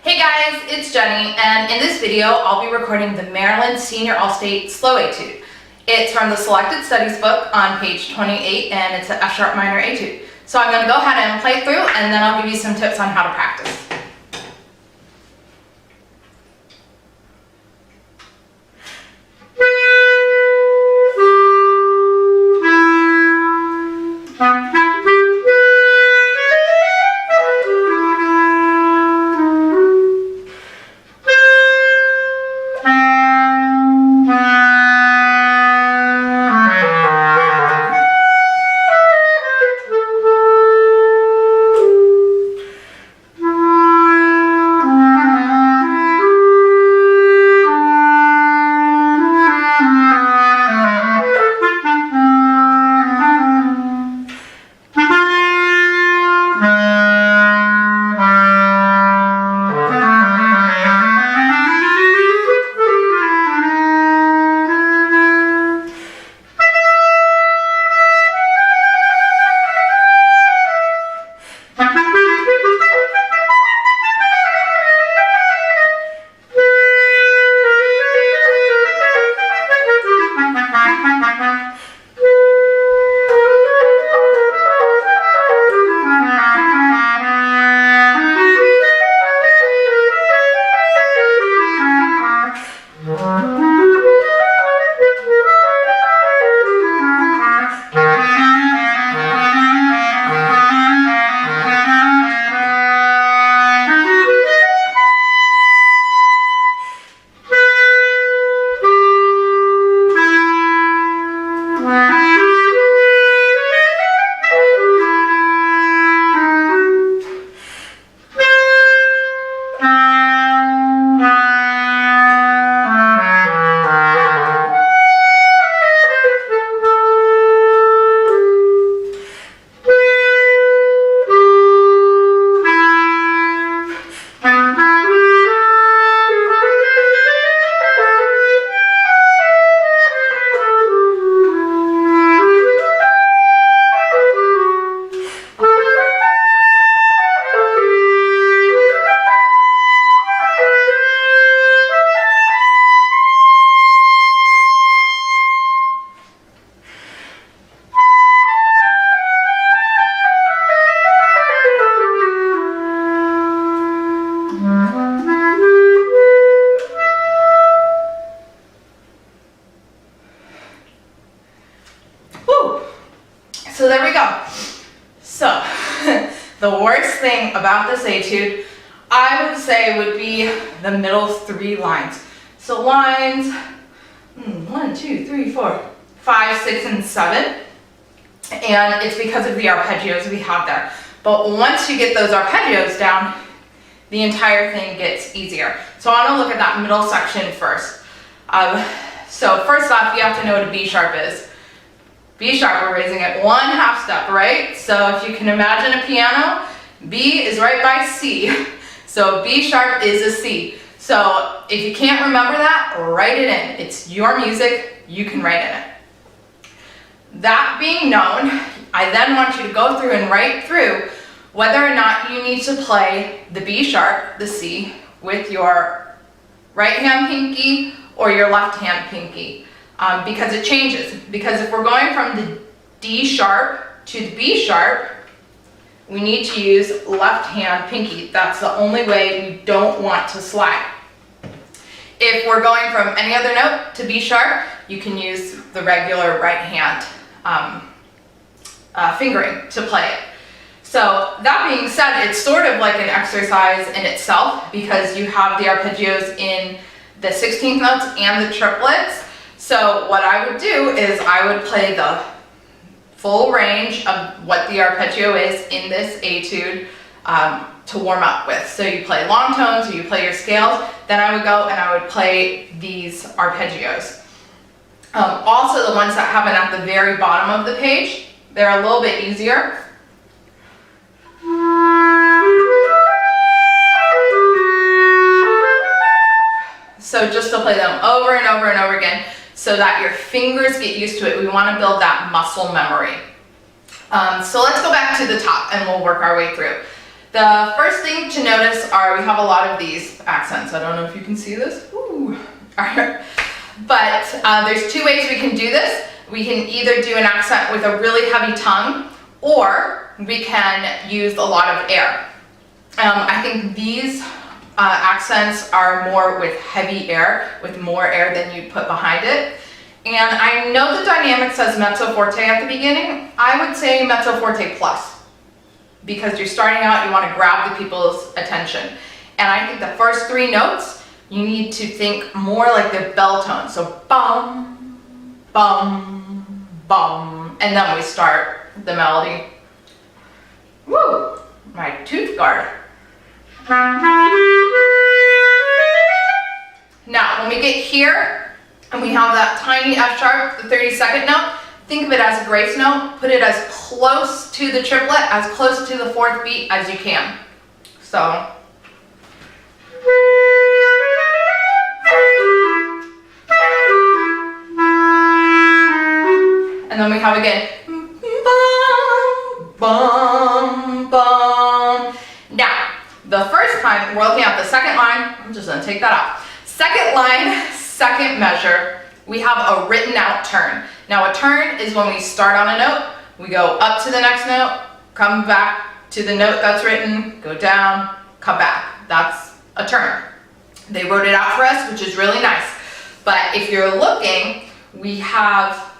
Hey guys, it's Jenny, and in this video I'll be recording the Maryland Senior All-State Slow Etude. It's from the Selected Studies book on page 28, and it's an F sharp minor etude. So I'm going to go ahead and play through, and then I'll give you some tips on how to practice. So there we go. So the worst thing about this etude, I would say, would be the middle three lines. So lines 1, 2, 3, 4, 5, 6, and 7. And it's because of the arpeggios we have there. But once you get those arpeggios down, the entire thing gets easier. So I want to look at that middle section first. So first off, you have to know what a B sharp is. B sharp, we're raising it 1/2 step, right? So if you can imagine a piano, B is right by C. So B sharp is a C. So if you can't remember that, write it in. It's your music, you can write in it. That being known, I then want you to go through and write through whether or not you need to play the B sharp, the C, with your right hand pinky or your left hand pinky. Because it changes. Because if we're going from the D sharp to the B sharp, we need to use left hand pinky. That's the only way we don't want to slide. If we're going from any other note to B sharp, you can use the regular right hand fingering to play it. So that being said, it's sort of like an exercise in itself because you have the arpeggios in the 16th notes and the triplets. So what I would do is I would play the full range of what the arpeggio is in this etude to warm up with. So you play long tones or you play your scales, then I would go and I would play these arpeggios. Also the ones that happen at the very bottom of the page, they're a little bit easier. So just to play them over and over and over again so that your fingers get used to it. We want to build that muscle memory. So let's go back to the top and we'll work our way through. The first thing to notice are we have a lot of these accents. I don't know if you can see this. Ooh. But there's two ways we can do this. We can either do an accent with a really heavy tongue, or we can use a lot of air. I think these accents are more with heavy air, with more air than you'd put behind it. And I know the dynamic says mezzo forte at the beginning. I would say mezzo forte plus, because you're starting out, you want to grab the people's attention. And I think the first three notes, you need to think more like the bell tone. So bum, bum, bum, and then we start the melody. Woo, my tooth guard. Now, when we get here, and we have that tiny F sharp, the 32nd note, think of it as a grace note. Put it as close to the triplet, as close to the fourth beat as you can. So. And then we have again, bum, bum, bum. Now, the first time, we're looking at the second line. I'm just gonna take that out. Second line, second measure, we have a written out turn. Now a turn is when we start on a note, we go up to the next note, come back to the note that's written, go down, come back. That's a turn. They wrote it out for us, which is really nice. But if you're looking, we have,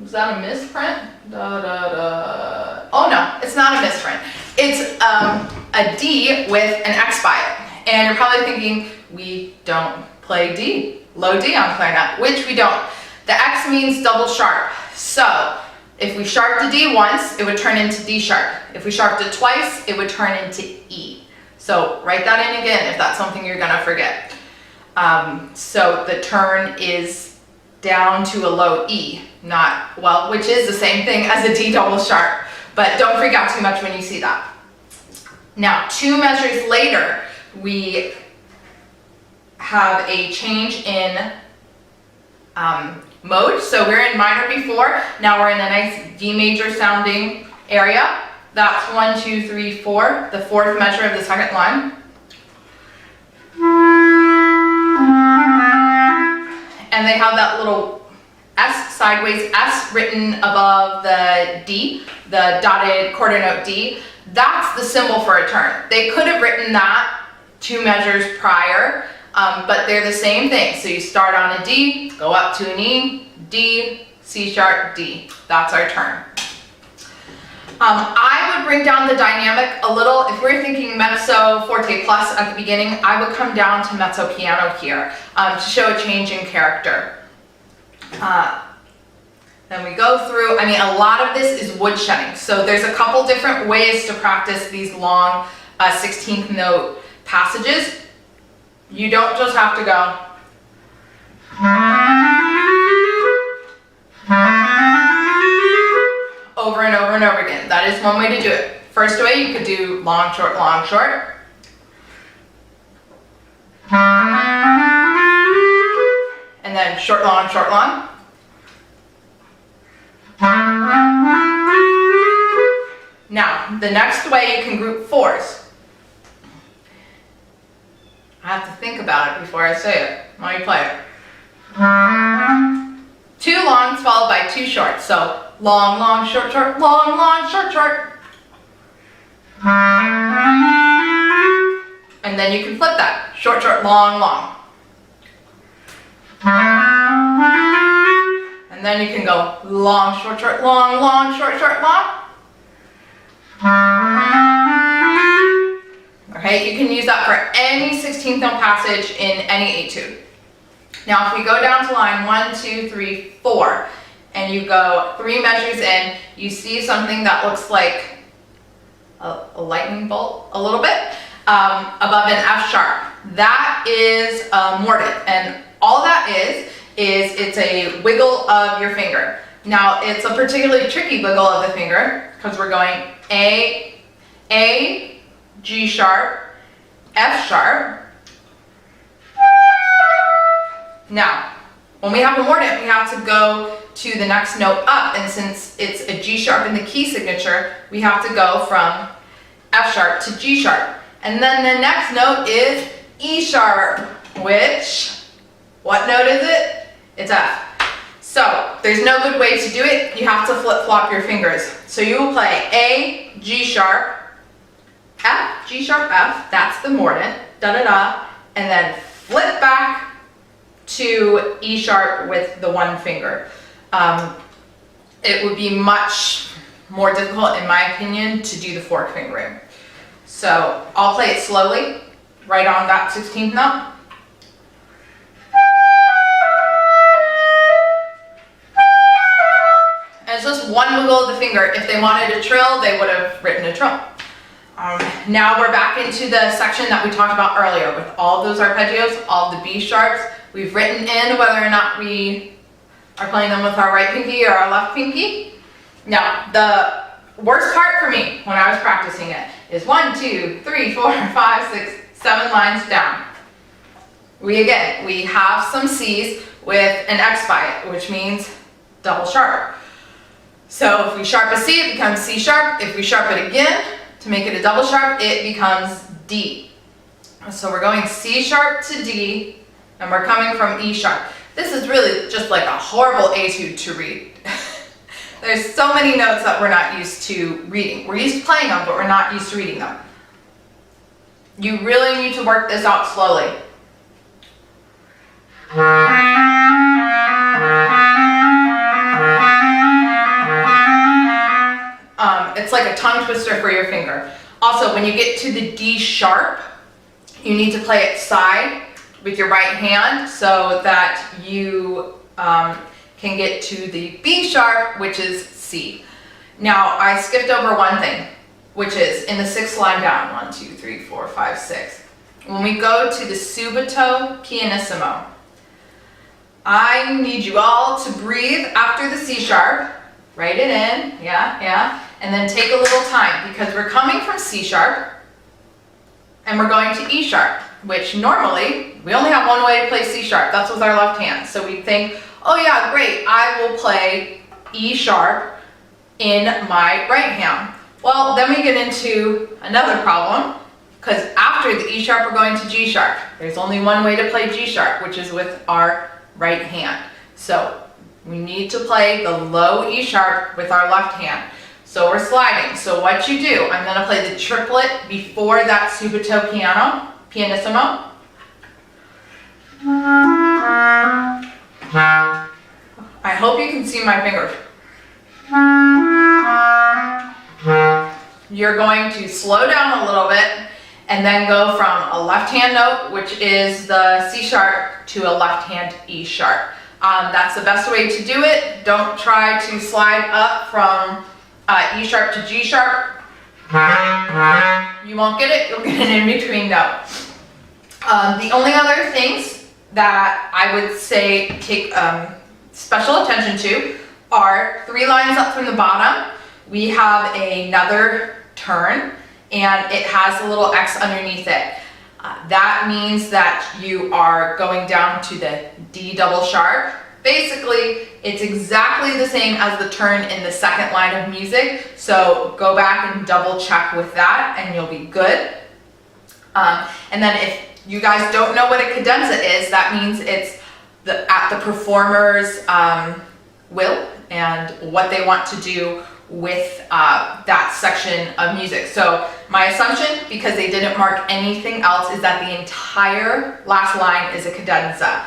is that a misprint? Da, da, da. Oh no, it's not a misprint. It's a D with an X by it. And you're probably thinking, we don't play D, low D on clarinet, which we don't. The X means double sharp. So if we sharped a D once, it would turn into D sharp. If we sharped it twice, it would turn into E. So write that in again if that's something you're gonna forget. So the turn is down to a low E, not, well, which is the same thing as a D double sharp, but don't freak out too much when you see that. Now, two measures later, we have a change in mode. So we're in minor before, now we're in a nice D major sounding area. That's 1, 2, 3, 4, the fourth measure of the second line. And they have that little S, sideways S written above the D, the dotted quarter note D. That's the symbol for a turn. They could have written that 2 measures prior, but they're the same thing. So you start on a D, go up to an E, D, C sharp, D. That's our turn. I would bring down the dynamic a little. If we're thinking mezzo forte plus at the beginning, I would come down to mezzo piano here to show a change in character. Then we go through, I mean, a lot of this is woodshedding. So there's a couple different ways to practice these long 16th note passages. You don't just have to go. Over and over and over again. That is one way to do it. First way, you could do long, short, long, short. And then short, long, short, long. Now, the next way you can group fours. I have to think about it before I say it. Let me play it. 2 longs followed by 2 shorts. So long, long, short, short, long, long, short, short. And then you can flip that. Short, short, long, long. And then you can go long, short, short, long, long, short, short, long. Okay, you can use that for any 16th note passage in any etude. Now if we go down to line 1, 2, 3, 4, and you go 3 measures in, you see something that looks like a lightning bolt a little bit above an F sharp. That is a mordent, and all that is it's a wiggle of your finger. Now it's a particularly tricky wiggle of the finger because we're going A, G sharp, F sharp. Now, when we have a mordent, we have to go to the next note up, and since it's a G sharp in the key signature, we have to go from F sharp to G sharp. And then the next note is E sharp, which, what note is it? It's F. So there's no good way to do it. You have to flip-flop your fingers. So you will play A, G sharp, F, G sharp, F, that's the mordent, da-da-da, and then flip back to E sharp with the one finger. It would be much more difficult, in my opinion, to do the fork fingering. So I'll play it slowly, right on that 16th note. And it's just one wiggle of the finger. If they wanted a trill, they would have written a trill. Now we're back into the section that we talked about earlier with all those arpeggios, all the B sharps. We've written in whether or not we are playing them with our right pinky or our left pinky. Now, the worst part for me when I was practicing it is 1, 2, 3, 4, 5, 6, 7 lines down. We have some C's with an X by it, which means double sharp. So if we sharp a C, it becomes C sharp. If we sharp it again, to make it a double sharp, it becomes D. So we're going C sharp to D, and we're coming from E sharp. This is really just like a horrible etude to read. There's so many notes that we're not used to reading. We're used to playing them, but we're not used to reading them. You really need to work this out slowly. It's like a tongue twister for your finger. Also, when you get to the D sharp, you need to play it side with your right hand so that you can get to the B sharp, which is C. Now, I skipped over one thing, which is in the 6th line down, 1, 2, 3, 4, 5, 6. When we go to the subito pianissimo, I need you all to breathe after the C sharp, write it in, yeah, and then take a little time because we're coming from C sharp and we're going to E sharp, which normally we only have one way to play C sharp, that's with our left hand. So we think, oh yeah, great, I will play E sharp in my right hand. Well, then we get into another problem because after the E sharp we're going to G sharp. There's only one way to play G sharp, which is with our right hand. So we need to play the low E sharp with our left hand. So we're sliding. So what you do, I'm going to play the triplet before that subito pianissimo. I hope you can see my fingers. You're going to slow down a little bit and then go from a left hand note, which is the C sharp, to a left hand E sharp. That's the best way to do it. Don't try to slide up from E sharp to G sharp. You won't get it, you'll get an in-between note. The only other things that I would say take special attention to are 3 lines up from the bottom. We have another turn and it has a little X underneath it. That means that you are going down to the D double sharp. Basically, it's exactly the same as the turn in the 2nd line of music, so go back and double check with that and you'll be good. And then if you guys don't know what a cadenza is, that means it's at the performer's will and what they want to do with that section of music. So my assumption, because they didn't mark anything else, is that the entire last line is a cadenza.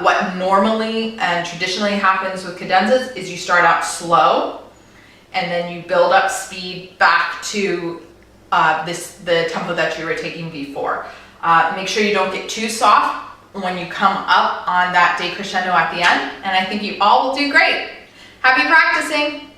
What normally and traditionally happens with cadenzas is you start out slow and then you build up speed back to the tempo that you were taking before. Make sure you don't get too soft when you come up on that decrescendo at the end, and I think you all will do great. Happy practicing!